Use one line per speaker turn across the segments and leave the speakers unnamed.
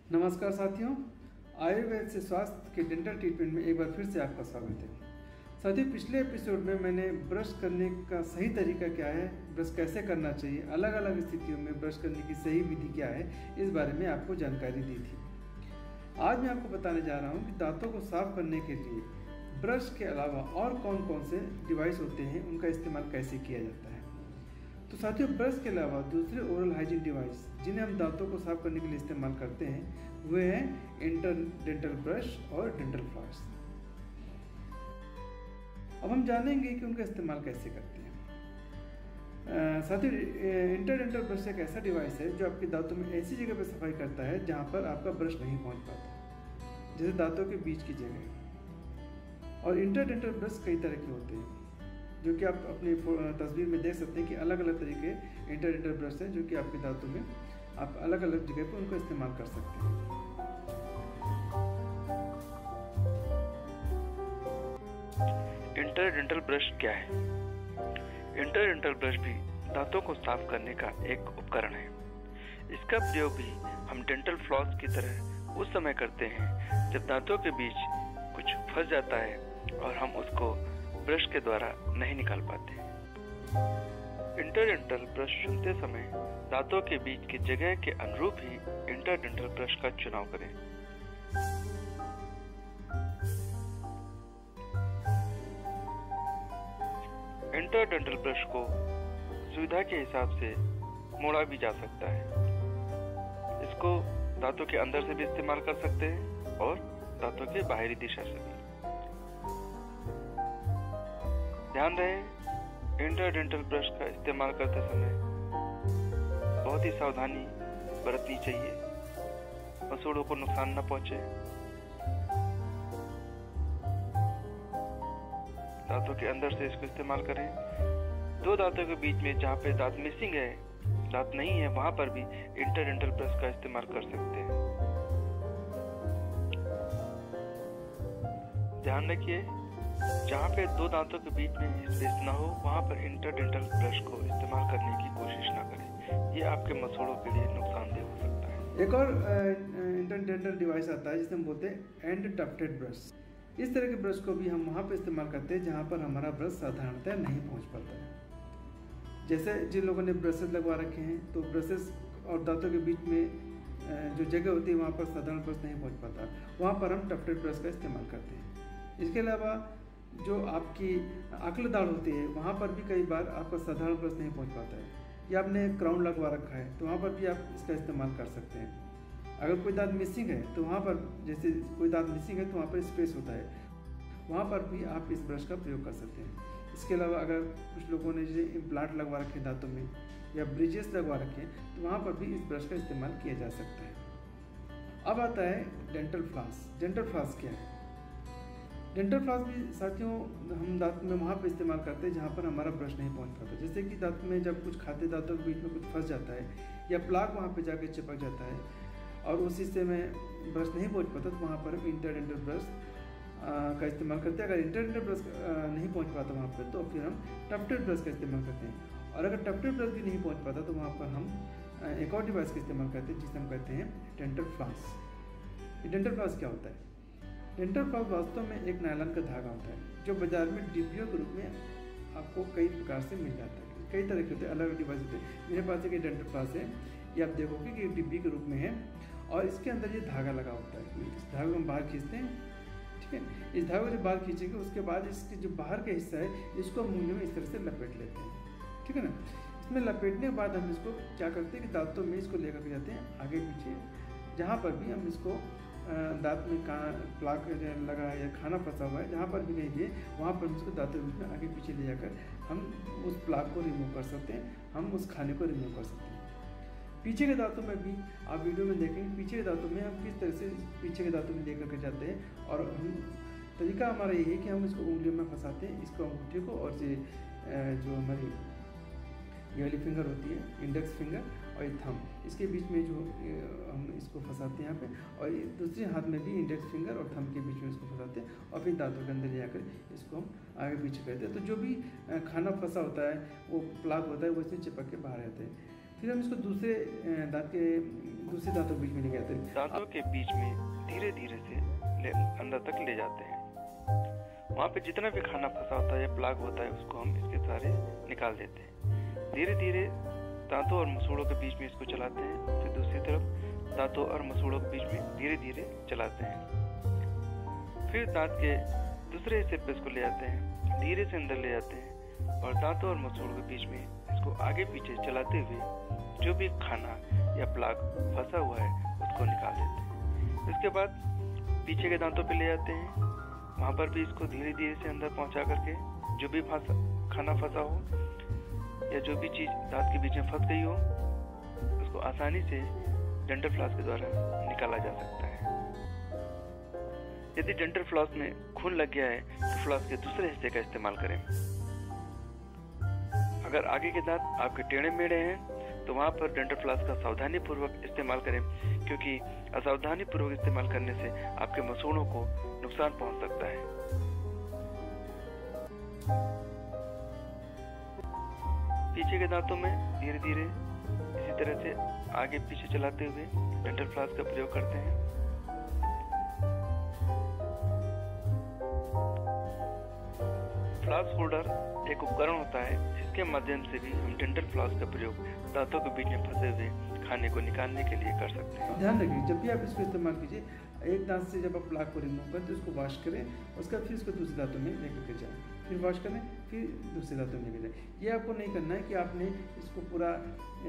नमस्कार साथियों, आयुर्वेद से स्वास्थ्य के डेंटल ट्रीटमेंट में एक बार फिर से आपका स्वागत है। साथियों, पिछले एपिसोड में मैंने ब्रश करने का सही तरीका क्या है, ब्रश कैसे करना चाहिए, अलग अलग स्थितियों में ब्रश करने की सही विधि क्या है, इस बारे में आपको जानकारी दी थी। आज मैं आपको बताने जा रहा हूँ कि दांतों को साफ करने के लिए ब्रश के अलावा और कौन कौन से डिवाइस होते हैं, उनका इस्तेमाल कैसे किया जाता है। तो साथियों, ब्रश के अलावा दूसरे ओरल हाइजीन डिवाइस जिन्हें हम दांतों को साफ करने के लिए इस्तेमाल करते हैं वे हैं इंटरडेंटल ब्रश और डेंटल फ्लॉस। अब हम जानेंगे कि उनका इस्तेमाल कैसे करते हैं। साथियों, इंटरडेंटल ब्रश एक ऐसा डिवाइस है जो आपके दांतों में ऐसी जगह पर सफाई करता है जहां पर आपका ब्रश नहीं पहुंच पाता, जैसे दांतों के बीच की जगह। और इंटरडेंटल ब्रश कई तरह के होते हैं, जो कि आप अपनी तस्वीर में देख सकते हैं कि अलग अलग तरीके इंटरडेंटल ब्रश हैं, जो कि आपके दांतों में आप अलग अलग जगह पर उनको इस्तेमाल कर सकते हैं।
इंटरडेंटल ब्रश क्या है? इंटरडेंटल ब्रश भी दांतों को साफ करने का एक उपकरण है। इसका प्रयोग भी हम डेंटल फ्लॉस की तरह उस समय करते हैं जब दांतों के बीच कुछ फंस जाता है और हम उसको ब्रश के द्वारा नहीं निकाल पाते। इंटरडेंटल ब्रश चुनते समय दांतों के बीच की जगह के अनुरूप ही इंटरडेंटल ब्रश का चुनाव करें। इंटरडेंटल ब्रश को सुविधा के हिसाब से मोड़ा भी जा सकता है। इसको दांतों के अंदर से भी इस्तेमाल कर सकते हैं और दांतों के बाहरी दिशा से भी। ध्यान रहे, इंटरडेंटल ब्रश का इस्तेमाल करते समय बहुत ही सावधानी बरतनी चाहिए, मसूड़ों को नुकसान न पहुंचे। दांतों के अंदर से इसको इस्तेमाल करें। दो दांतों के बीच में जहाँ पे दांत मिसिंग है, दांत नहीं है, वहां पर भी इंटरडेंटल ब्रश का इस्तेमाल कर सकते हैं। ध्यान रखिए, जहाँ पे दो दांतों के बीच में स्पेस ना हो, वहां पर इंटरडेंटल ब्रश को इस्तेमाल करने की कोशिश ना करें। ये आपके मसूड़ों के लिए नुकसानदेह हो सकता है।
एक और इंटरडेंटल डिवाइस आता है जिसे हम बोलते हैं एंड टफ्टेड ब्रश। इस तरह के ब्रश को भी हम वहाँ पर इस्तेमाल करते हैं जहाँ पर हमारा ब्रश साधारणतः नहीं पहुँच पाता है। जैसे जिन लोगों ने ब्रशेस लगवा रखे हैं, तो ब्रशेस और दांतों के बीच में जो जगह होती है वहाँ पर साधारण ब्रश नहीं पहुँच पाता, वहाँ पर हम टफ्टेड ब्रश का इस्तेमाल करते हैं। इसके अलावा जो आपकी अक्ल दाढ़ होती है, वहाँ पर भी कई बार आपका साधारण ब्रश नहीं पहुँच पाता है, या आपने क्राउन लगवा रखा है, तो वहाँ पर भी आप इसका इस्तेमाल कर सकते हैं। अगर कोई दांत मिसिंग है तो वहाँ पर, जैसे कोई दांत मिसिंग है तो वहाँ पर स्पेस होता है, वहाँ पर भी आप इस ब्रश का प्रयोग कर सकते हैं। इसके अलावा अगर कुछ लोगों ने जैसे इम्प्लांट लगवा रखे दांतों में या ब्रिजेस लगवा रखे हैं, तो वहाँ पर भी इस ब्रश का इस्तेमाल किया जा सकता है। अब आता है डेंटल फ्लॉस। डेंटल फ्लॉस क्या है? डेंटल फ्लॉस भी साथियों हम दांत में वहाँ पर इस्तेमाल करते हैं जहाँ पर हमारा ब्रश नहीं पहुँच पाता। जैसे कि दांत में जब कुछ खाते दांतों के बीच में कुछ फंस जाता है या प्लाक वहाँ पर जाके चिपक जाता है और उस हिस्से में ब्रश नहीं पहुँच पाता, तो वहाँ पर हम इंटरडेंटल ब्रश का इस्तेमाल करते हैं। अगर इंटरडेंटल ब्रश नहीं पहुँच पाता वहाँ पर, तो फिर हम टफ्टेड ब्रश का इस्तेमाल करते हैं। और अगर टफ्टेड ब्रश भी नहीं पहुँच पाता, तो वहाँ पर हम एक और डिवाइस का इस्तेमाल करते हैं जिसे हम कहते हैं डेंटल फ्लॉस। डेंटल फ्लॉस क्या होता है? डेंटल फ्लॉस वास्तव में एक नायलॉन का धागा होता है जो बाजार में डिब्बियों के रूप में आपको कई प्रकार से मिल जाता है। कई तरह के होते हैं, अलग अलग डिवाइस होते हैं। मेरे पास एक डेंटल फ्लॉस है, ये आप देखोगे कि डिब्बी के रूप में है और इसके अंदर ये धागा लगा होता है। इस धागे को हम बाहर खींचते हैं, ठीक है। इस धागे को जब बाहर खींचेंगे, उसके बाद इसके जो बाहर का हिस्सा है इसको हम मुंह में इस तरह से लपेट लेते हैं, ठीक है ना। इसमें लपेटने के बाद हम इसको क्या करते हैं कि दांतों में इसको लेकर के जाते हैं आगे पीछे, जहाँ पर भी हम इसको दांत में प्लाक लगा है या खाना फंसा हुआ है, जहाँ पर भी कहीं भी वहाँ पर उसको दांतों के बीच में आगे पीछे ले जाकर हम उस प्लाक को रिमूव कर सकते हैं, हम उस खाने को रिमूव कर सकते हैं। पीछे के दांतों में भी आप वीडियो में देखेंगे, पीछे के दांतों में हम किस तरह से पीछे के दांतों में ले करके जाते हैं। और हम तरीका हमारा ये है कि हम इसको उंगलियों में फंसाते हैं, इसको अंगूठे को, और जो हमारी ये वाली फिंगर होती है, इंडेक्स फिंगर और ये थंब, इसके बीच में जो हम इसको फंसाते हैं यहाँ पे, और दूसरे हाथ में भी इंडेक्स फिंगर और थंब के बीच में इसको फंसाते हैं और फिर दांतों के अंदर ले जाकर इसको हम आगे पीछे करते हैं। तो जो भी खाना फंसा होता है, वो प्लाक होता है, वो इसमें चिपक के बाहर रहते हैं। फिर हम इसको दूसरे दांतों के बीच में ले जाते हैं।
दांतों के बीच में धीरे धीरे से अंदर तक ले जाते हैं। वहाँ पे जितना भी खाना फंसा होता है या प्लाग होता है उसको हम इसके सहारे निकाल देते हैं। धीरे धीरे दांतों और मसूड़ों के बीच में इसको चलाते हैं, फिर दूसरी तरफ दांतों और मसूड़ों के बीच में धीरे धीरे चलाते हैं। फिर दांत के दूसरे हिस्से पे इसको ले जाते हैं, धीरे से अंदर ले जाते हैं और दांतों और मसूड़ों के बीच में इसको आगे पीछे चलाते हुए जो भी खाना या प्लाग फंसा हुआ है उसको निकाल देते हैं। इसके बाद पीछे के दांतों पे ले जाते हैं, वहाँ पर भी इसको धीरे धीरे से अंदर पहुँचा करके जो भी खाना फंसा हो या जो भी चीज़ दांत के बीच में फंस गई हो उसको आसानी से डेंटल फ्लॉस के द्वारा निकाला जा सकता है। यदि डेंटल फ्लॉस में खून लग गया है तो फ्लॉस के दूसरे हिस्से का इस्तेमाल करें। अगर आगे के दांत आपके टेढ़े मेढ़े हैं तो वहाँ पर डेंटल फ्लॉस का सावधानी पूर्वक इस्तेमाल करें, क्योंकि असावधानी पूर्वक इस्तेमाल करने से आपके मसूड़ों को नुकसान पहुँच सकता है। पीछे के दांतों में धीरे धीरे इसी तरह से आगे पीछे चलाते हुए डेंटल फ्लॉस का प्रयोग करते हैं। फ्लॉस होल्डर एक उपकरण होता है जिसके माध्यम से भी हम डेंटल फ्लॉस का प्रयोग दांतों के बीच में फंसे हुए खाने को निकालने के लिए कर सकते हैं।
ध्यान रखिए, जब भी आप इसको इस्तेमाल कीजिए, एक दांत से जब आप प्लाग को रिमूव करें तो इसको वॉश करें, उसका फिर इसको दूसरे दांतों में लेकर के जाएं, फिर वॉश करें, फिर दूसरे दांतों में लेकर जाएं। ये आपको नहीं करना है कि आपने इसको पूरा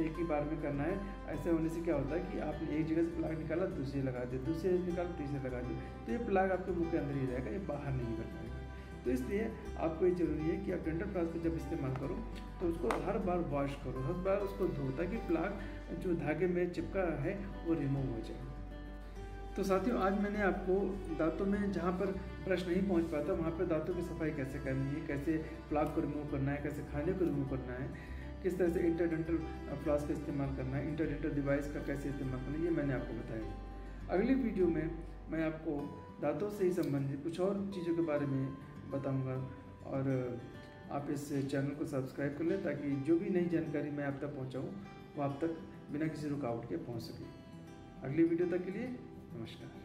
एक ही बार में करना है। ऐसे होने से क्या होता है कि आपने एक जगह से प्लाग निकाला, दूसरे लगा दिया, दूसरे निकाला, तीसरे लगा दिया, तो ये प्लाग आपके मुंह के अंदर ही रहेगा, ये बाहर नहीं निकल पाएगा। तो इसलिए आपको ये जरूरी है कि आप डेंटल फ्लॉस को जब इस्तेमाल करो तो उसको हर बार वॉश करो, हर बार उसको धो, ताकि प्लाग जो धागे में चिपका है वो रिमूव हो जाए। तो साथियों, आज मैंने आपको दांतों में जहाँ पर ब्रश नहीं पहुँच पाता वहाँ पर दांतों की सफाई कैसे करनी है, कैसे प्लाग को रिमूव करना है, कैसे खाने को रिमूव करना है, किस तरह से इंटरडेंटल फ्लॉस का इस्तेमाल करना है, इंटरडेंटल डिवाइस का कैसे इस्तेमाल करना है, ये मैंने आपको बताया। अगली वीडियो में मैं आपको दांतों से ही संबंधित कुछ और चीज़ों के बारे में बताऊंगा, और आप इस चैनल को सब्सक्राइब कर लें ताकि जो भी नई जानकारी मैं आप तक पहुंचाऊं वो आप तक बिना किसी रुकावट के पहुंच सके। अगली वीडियो तक के लिए नमस्कार।